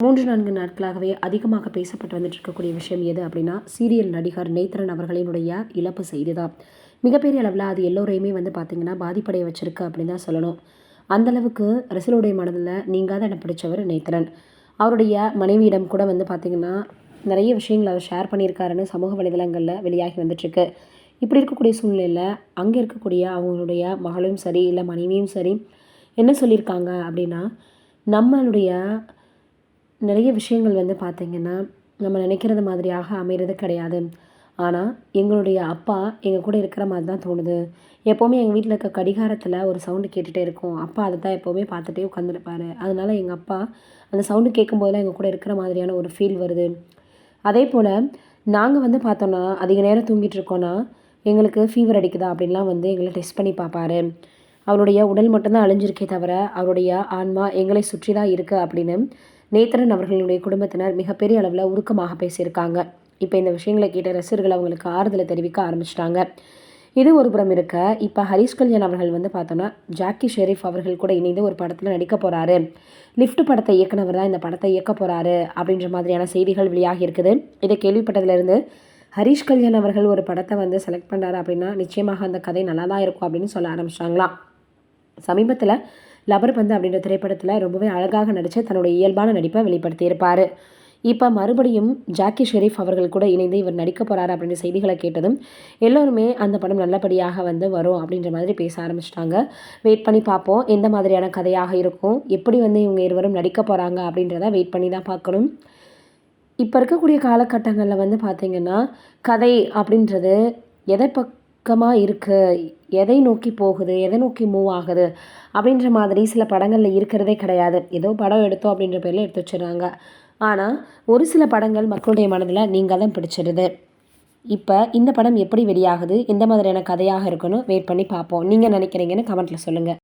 3, 4 நாட்களாகவே அதிகமாக பேசப்பட்டு வந்துட்டு இருக்கக்கூடிய விஷயம் எது அப்படின்னா, சீரியல் நடிகர் நேத்ரன் அவர்களினுடைய இழப்பு செய்தி தான். மிகப்பெரிய அளவில் அது எல்லோரையுமே பார்த்தீங்கன்னா பாதிப்படைய வச்சிருக்கு அப்படின்னு தான் சொல்லணும். அந்தளவுக்கு ரசிகர்களுடைய மனதில் நீங்காத இடம் பிடிச்சவர் நேத்ரன். அவருடைய மனைவியிடம் கூட பார்த்தீங்கன்னா நிறைய விஷயங்களை அவர் ஷேர் பண்ணியிருக்காருன்னு சமூக வலைதளங்களில் வெளியாகி வந்துட்டுருக்கு. இப்படி இருக்கக்கூடிய சூழ்நிலையில் அங்கே இருக்கக்கூடிய அவங்களுடைய மகளும் சரி, இல்லை மனைவியும் சரி என்ன சொல்லியிருக்காங்க அப்படின்னா, நம்மளுடைய நிறைய விஷயங்கள் பார்த்திங்கன்னா நம்ம நினைக்கிறது மாதிரியாக அமைகிறது கிடையாது. ஆனால் எங்களுடைய அப்பா எங்கள் கூட இருக்கிற மாதிரி தான் தோணுது. எப்போவுமே எங்கள் வீட்டில் இருக்க கடிகாரத்தில் ஒரு சவுண்டு கேட்டுகிட்டே இருக்கும். அப்பா அதை தான் எப்போவுமே பார்த்துட்டே உட்காந்துருப்பாரு. அதனால் எங்கள் அப்பா அந்த சவுண்டு கேட்கும்போதெல்லாம் எங்கள் கூட இருக்கிற மாதிரியான ஒரு ஃபீல் வருது. அதே போல் நாங்கள் பார்த்தோன்னா அதிக நேரம் தூங்கிட்டு இருக்கோன்னா எங்களுக்கு ஃபீவர் அடிக்குதா அப்படின்லாம் எங்களை டெஸ்ட் பண்ணி பார்ப்பாரு. அவருடைய உடல் மட்டும்தான் அழிஞ்சிருக்கே தவிர அவருடைய ஆன்மா எங்களை சுற்றி தான் இருக்குது அப்படின்னு நேத்ரன் அவர்களுடைய குடும்பத்தினர் மிகப்பெரிய அளவில் உருக்கமாக பேசியிருக்காங்க. இப்போ இந்த விஷயங்களை கேட்ட ரசிகர்கள் அவங்களுக்கு ஆறுதலை தெரிவிக்க ஆரம்பிச்சிட்டாங்க. இது ஒரு புறம் இருக்க, இப்போ ஹரிஷ் கல்யாண் அவர்கள் பார்த்தோன்னா ஜாக்கி ஷெரீஃப் அவர்கள் கூட இணைந்து ஒரு படத்தில் நடிக்க போகிறாரு. லிஃப்ட் படத்தை இயக்குனவர் தான் இந்த படத்தை இயக்க போகிறாரு அப்படின்ற மாதிரியான செய்திகள் வெளியாகி இருக்குது. இதை கேள்விப்பட்டதுலேருந்து ஹரிஷ் கல்யாண் அவர்கள் ஒரு படத்தை செலக்ட் பண்ணுறாரு அப்படின்னா நிச்சயமாக அந்த கதை நல்லா தான் இருக்கும் அப்படின்னு சொல்ல ஆரம்பிச்சிட்டாங்களாம். சமீபத்தில் லவர் பந்து அப்படின்ற திரைப்படத்தில் ரொம்பவே அழகாக நடித்து தன்னுடைய இயல்பான நடிப்பை வெளிப்படுத்தியிருப்பார். இப்போ மறுபடியும் ஜாக்கி ஷெரீஃப் அவர்கள் கூட இணைந்து இவர் நடிக்க போகிறாரு அப்படின்ற செய்திகளை கேட்டதும் எல்லோருமே அந்த படம் நல்லபடியாக வரும் அப்படின்ற மாதிரி பேச ஆரம்பிச்சிட்டாங்க. வெயிட் பண்ணி பார்ப்போம் எந்த மாதிரியான கதையாக இருக்கும், எப்படி இவங்க இருவரும் நடிக்க போகிறாங்க அப்படின்றத வெயிட் பண்ணி தான் பார்க்கணும். இப்போ இருக்கக்கூடிய காலகட்டங்களில் பார்த்திங்கன்னா கதை அப்படின்றது எதை பக்கமாக இருக்குது, எதை நோக்கி போகுது, எதை நோக்கி மூவ் ஆகுது அப்படின்ற மாதிரி சில படங்களில் இருக்கிறதே கிடையாது. ஏதோ படம் எடுத்தோம் அப்படின்ற பேரில் எடுத்து வச்சிடுறாங்க. ஆனால் ஒரு சில படங்கள் மக்களுடைய மனதில் நீங்கள் தான் பிடிச்சிடுது. இப்போ இந்த படம் எப்படி வெளியாகுது, எந்த மாதிரியான கதையாக இருக்குன்னு வெயிட் பண்ணி பார்ப்போம். நீங்கள் நினைக்கிறீங்கன்னு கமெண்ட்டில் சொல்லுங்கள்.